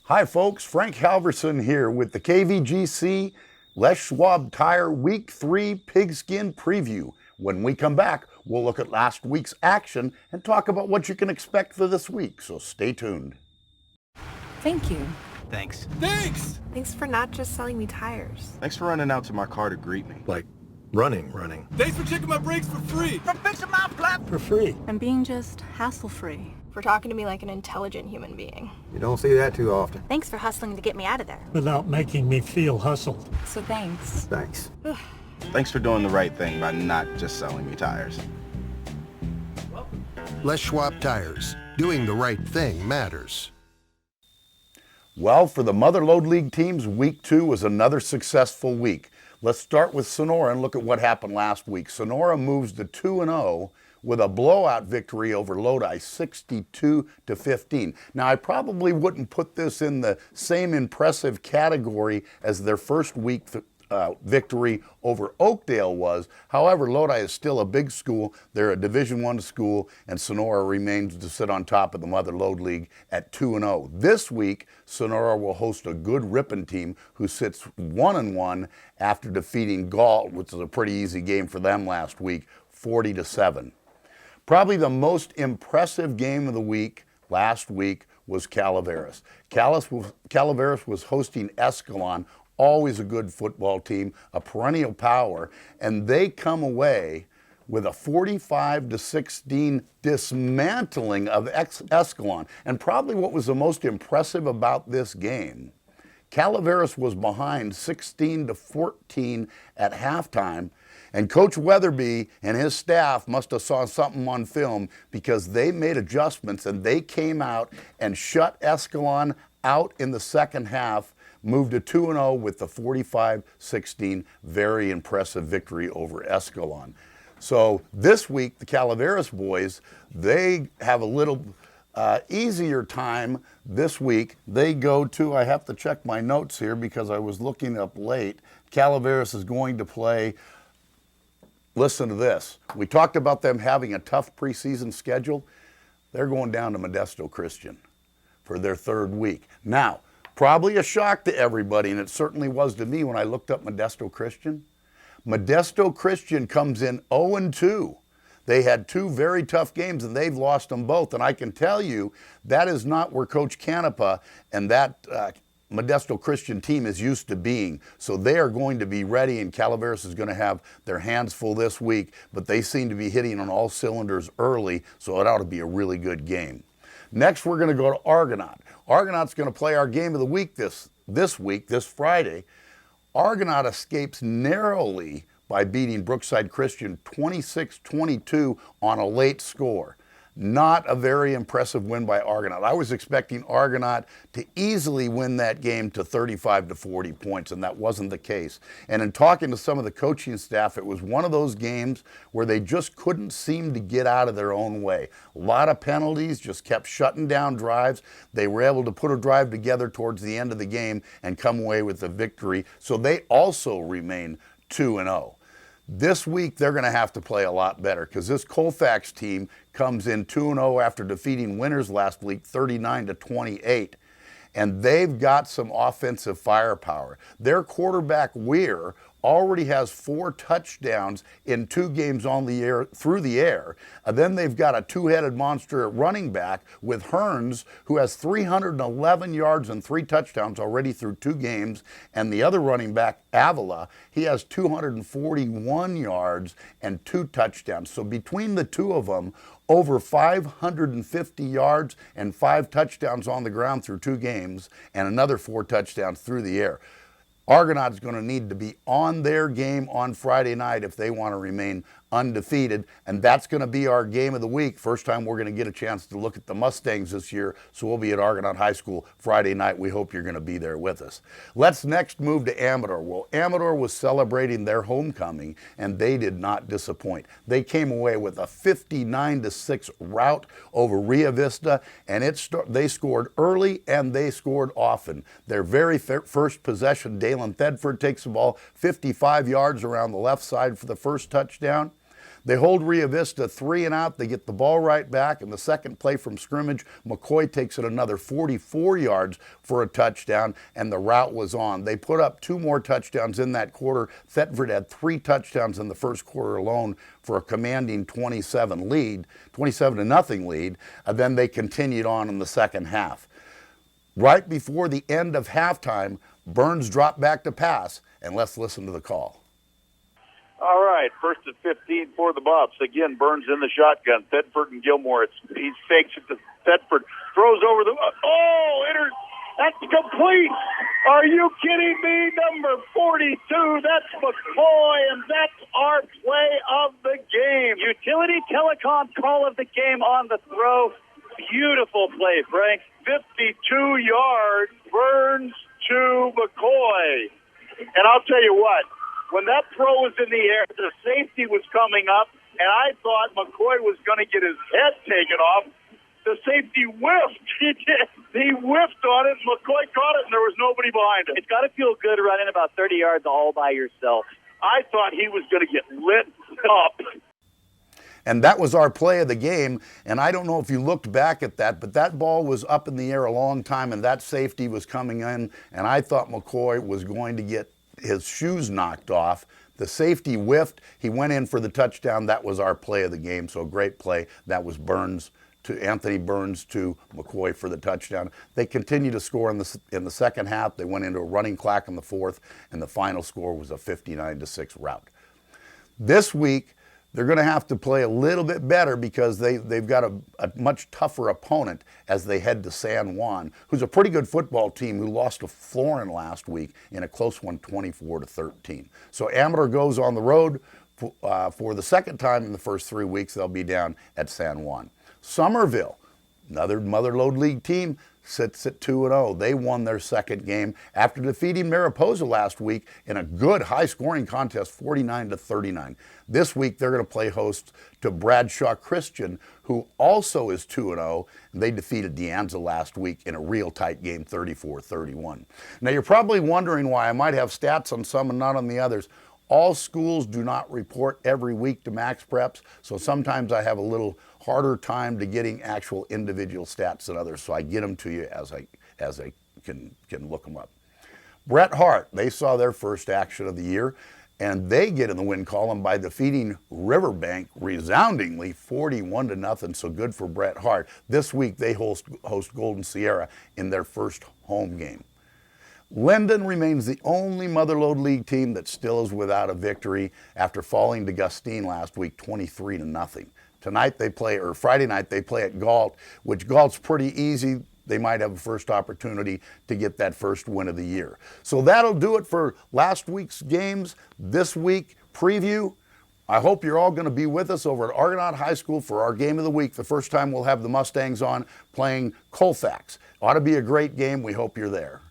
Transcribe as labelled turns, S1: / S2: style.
S1: Hi folks, Frank Halvorson here with the KVGC Les Schwab Tire Week 3 Pigskin Preview. When we come back, we'll look at last week's action and talk about what you can expect for this week, so stay tuned.
S2: Thank you.
S3: Thanks.
S4: Thanks!
S5: Thanks for not just selling me tires.
S3: Thanks for running out to my car to greet me.
S6: Like running.
S4: Thanks for checking my brakes for free!
S7: For fixing my flat
S6: For free.
S2: And being just hassle-free.
S5: For talking to me like an intelligent human being.
S6: You don't see that too often.
S8: Thanks for hustling to get me out of there.
S9: Without making me feel hustled.
S2: So thanks.
S6: Thanks.
S3: Thanks for doing the right thing by not just selling me tires.
S10: Les Schwab Tires. Doing the right thing matters.
S1: Well, for the Mother Lode League teams, week 2 was another successful week. Let's start with Sonora and look at what happened last week. Sonora moves to 2-0 with a blowout victory over Lodi, 62-15. Now, I probably wouldn't put this in the same impressive category as their first week victory over Oakdale was. However, Lodi is still a big school. They're a Division I school, and Sonora remains to sit on top of the Mother Lode League at 2-0. This week, Sonora will host a good Ripon team who sits 1-1 after defeating Galt, which was a pretty easy game for them last week, 40-7. Probably the most impressive game of the week last week was Calaveras. Calaveras was hosting Escalon, always a good football team, a perennial power, and they come away with a 45-16 dismantling of Escalon. And probably what was the most impressive about this game, Calaveras was behind 16-14 at halftime, and Coach Weatherby and his staff must have saw something on film because they made adjustments and they came out and shut Escalon out in the second half, moved to 2-0 with the 45-16 very impressive victory over Escalon. So this week, the Calaveras boys, they have a little easier time this week. They go to, I have to check my notes here because I was looking up late. Calaveras is going to play, listen to this. We talked about them having a tough preseason schedule. They're going down to Modesto Christian for their third week. Now, probably a shock to everybody, and it certainly was to me when I looked up Modesto Christian. Modesto Christian comes in 0-2. They had 2 very tough games, and they've lost them both. And I can tell you, that is not where Coach Canepa and that Modesto Christian team is used to being. So they are going to be ready, and Calaveras is going to have their hands full this week, but they seem to be hitting on all cylinders early, so it ought to be a really good game. Next, we're going to go to Argonaut. Argonaut's going to play our game of the week this Friday. Argonaut escapes narrowly by beating Brookside Christian 26-22 on a late score. Not a very impressive win by Argonaut. I was expecting Argonaut to easily win that game to 35-40 points, and that wasn't the case. And in talking to some of the coaching staff, it was one of those games where they just couldn't seem to get out of their own way. A lot of penalties, just kept shutting down drives. They were able to put a drive together towards the end of the game and come away with the victory. So they also remain 2-0. This week, they're going to have to play a lot better because this Colfax team comes in 2-0 after defeating Winners last week 39-28. And they've got some offensive firepower. Their quarterback, Weir, already has 4 touchdowns in 2 games on the air, through the air. And then they've got a 2-headed monster at running back with Hearns, who has 311 yards and 3 touchdowns already through 2 games. And the other running back, Avila, he has 241 yards and 2 touchdowns. So between the two of them, over 550 yards and 5 touchdowns on the ground through 2 games, and another 4 touchdowns through the air. Argonaut's going to need to be on their game on Friday night if they want to remain undefeated, and that's going to be our game of the week. First time we're going to get a chance to look at the Mustangs this year, so we'll be at Argonaut High School Friday night. We hope you're going to be there with us. Let's next move to Amador. Well, Amador was celebrating their homecoming, and they did not disappoint. They came away with a 59-6 rout over Rio Vista, and they scored early and they scored often. Their very first possession, Dalen Thedford takes the ball 55 yards around the left side for the first touchdown. They hold Rio Vista 3 and out. They get the ball right back. In the second play from scrimmage, McCoy takes it another 44 yards for a touchdown, and the route was on. They put up 2 more touchdowns in that quarter. Thetford had 3 touchdowns in the first quarter alone for a commanding 27-0 lead. And then they continued on in the second half. Right before the end of halftime, Burns dropped back to pass, and let's listen to the call.
S7: All right, first and 15 for the Buffs. Again, Burns in the shotgun. Thetford and Gilmore. He fakes it to Thetford. Throws over the... That's complete. Are you kidding me? Number 42. That's McCoy, and that's our play of the game.
S11: Utility telecom call of the game on the throw. Beautiful play, Frank.
S7: 52 yards. Burns to McCoy. And I'll tell you what. When that throw was in the air, the safety was coming up, and I thought McCoy was going to get his head taken off. The safety whiffed. He whiffed on it. McCoy caught it, and there was nobody behind him.
S11: It's got to feel good running about 30 yards all by yourself.
S7: I thought he was going to get lit up.
S1: And that was our play of the game, and I don't know if you looked back at that, but that ball was up in the air a long time, and that safety was coming in, and I thought McCoy was going to get his shoes knocked off. The safety whiffed. He went in for the touchdown. That was our play of the game, so great play. That was Anthony Burns to McCoy for the touchdown. They continued to score in the second half. They went into a running clock in the fourth, and the final score was a 59-6 rout. This week, they're going to have to play a little bit better because they've got a much tougher opponent as they head to San Juan, who's a pretty good football team who lost to Florin last week in a close one, 24-13. So Amador goes on the road for the second time in the first 3 weeks. They'll be down at San Juan. Somerville, another Mother Lode League team, sits at 2-0. They won their second game after defeating Mariposa last week in a good high-scoring contest, 49-39. This week, they're going to play host to Bradshaw Christian, who also is 2-0. They defeated De Anza last week in a real tight game, 34-31. Now, you're probably wondering why I might have stats on some and not on the others. All schools do not report every week to Max Preps, so sometimes I have a little harder time to getting actual individual stats than others, so I get them to you as I can look them up. Bret Hart, they saw their first action of the year, and they get in the win column by defeating Riverbank resoundingly 41-0, so good for Bret Hart. This week they host Golden Sierra in their first home game. Linden remains the only Mother Lode League team that still is without a victory after falling to Gustine last week 23-0. Friday night they play at Galt, which Galt's pretty easy. They might have a first opportunity to get that first win of the year. So that'll do it for last week's games. This week preview. I hope you're all going to be with us over at Argonaut High School for our game of the week. The first time we'll have the Mustangs on playing Colfax. Ought to be a great game. We hope you're there.